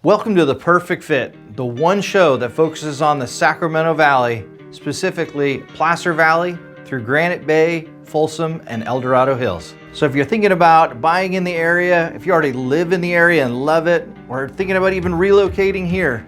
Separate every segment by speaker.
Speaker 1: Welcome to The Perfect Fit, the one show that focuses on the Sacramento Valley, specifically Placer Valley through Granite Bay, Folsom, and El Dorado Hills. So if you're thinking about buying in the area, if you already live in the area and love it, or thinking about even relocating here,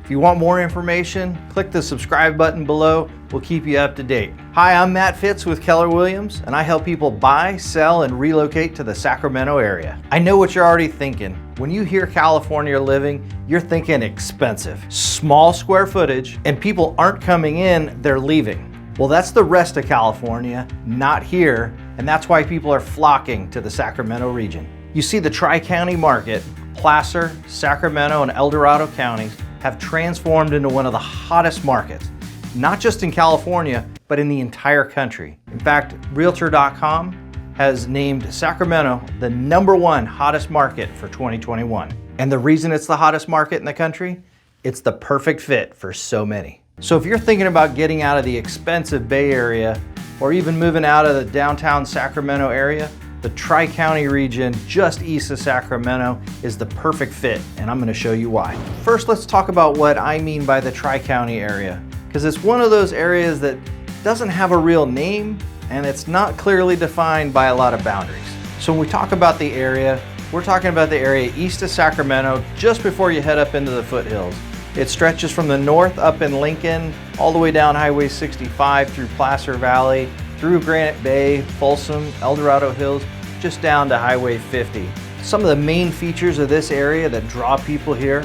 Speaker 1: if you want more information, click the subscribe button below. We'll keep you up to date. Hi, I'm Matt Fitz with Keller Williams, and I help people buy, sell, and relocate to the Sacramento area. I know what you're already thinking. When you hear California living, you're thinking expensive, small square footage, and people aren't coming in, they're leaving. Well, that's the rest of California, not here, and that's why people are flocking to the Sacramento region. You see, the Tri-County market, Placer, Sacramento, and El Dorado counties have transformed into one of the hottest markets, not just in California, but in the entire country. In fact, Realtor.com has named Sacramento the #1 hottest market for 2021. And the reason it's the hottest market in the country, it's the perfect fit for so many. So if you're thinking about getting out of the expensive Bay Area, or even moving out of the downtown Sacramento area, the Tri-County region just east of Sacramento is the perfect fit, and I'm gonna show you why. First, let's talk about what I mean by the Tri-County area, because it's one of those areas that doesn't have a real name, and it's not clearly defined by a lot of boundaries. So when we talk about the area, we're talking about the area east of Sacramento, just before you head up into the foothills. It stretches from the north up in Lincoln, all the way down Highway 65 through Placer Valley, through Granite Bay, Folsom, El Dorado Hills, just down to Highway 50. Some of the main features of this area that draw people here: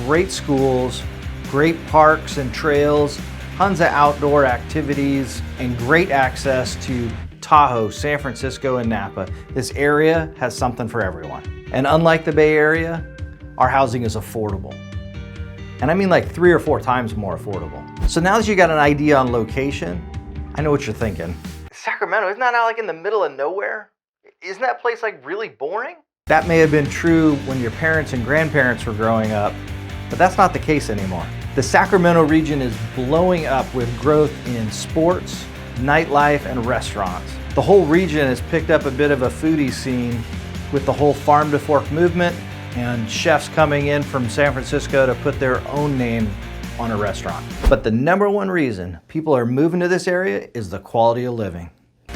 Speaker 1: great schools, great parks and trails, tons of outdoor activities, and great access to Tahoe, San Francisco, and Napa. This area has something for everyone. And unlike the Bay Area, our housing is affordable. And I mean like 3 or 4 times more affordable. So now that you got an idea on location, I know what you're thinking. Sacramento, isn't that out like in the middle of nowhere? Isn't that place like really boring? That may have been true when your parents and grandparents were growing up, but that's not the case anymore. The Sacramento region is blowing up with growth in sports, nightlife, and restaurants. The whole region has picked up a bit of a foodie scene with the whole farm to fork movement and chefs coming in from San Francisco to put their own name on a restaurant. But the #1 reason people are moving to this area is the quality of living.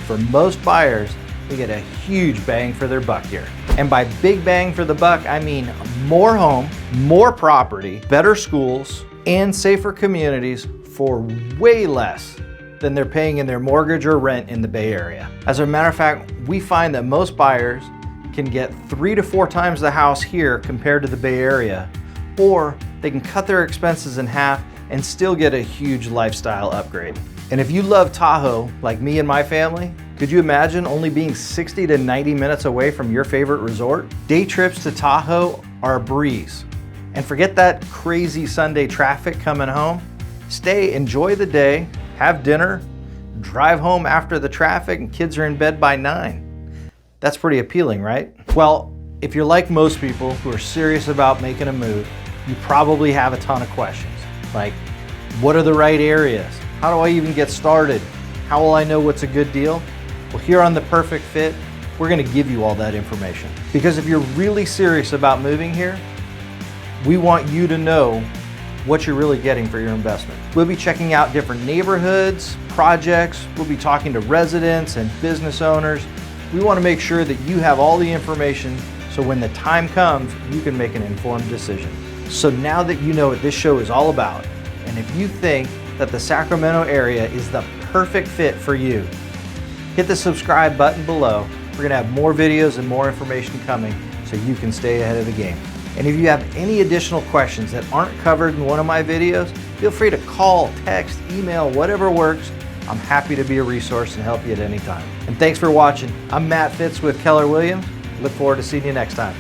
Speaker 1: For most buyers, they get a huge bang for their buck here. And by big bang for the buck, I mean more home, more property, better schools, and safer communities for way less than they're paying in their mortgage or rent in the Bay Area. As a matter of fact, we find that most buyers can get 3 to 4 times the house here compared to the Bay Area, or they can cut their expenses in half and still get a huge lifestyle upgrade. And if you love Tahoe, like me and my family, could you imagine only being 60 to 90 minutes away from your favorite resort? Day trips to Tahoe are a breeze. And forget that crazy Sunday traffic coming home. Stay, enjoy the day, have dinner, drive home after the traffic, and kids are in bed by 9. That's pretty appealing, right? Well, if you're like most people who are serious about making a move, you probably have a ton of questions. Like, what are the right areas? How do I even get started? How will I know what's a good deal? Well, here on The Perfect Fit, we're gonna give you all that information. Because if you're really serious about moving here, we want you to know what you're really getting for your investment. We'll be checking out different neighborhoods, projects, we'll be talking to residents and business owners. We wanna make sure that you have all the information so when the time comes, you can make an informed decision. So now that you know what this show is all about, and if you think that the Sacramento area is the perfect fit for you, hit the subscribe button below. We're gonna have more videos and more information coming so you can stay ahead of the game. And if you have any additional questions that aren't covered in one of my videos, feel free to call, text, email, whatever works. I'm happy to be a resource and help you at any time. And thanks for watching. I'm Matt Fitz with Keller Williams. Look forward to seeing you next time.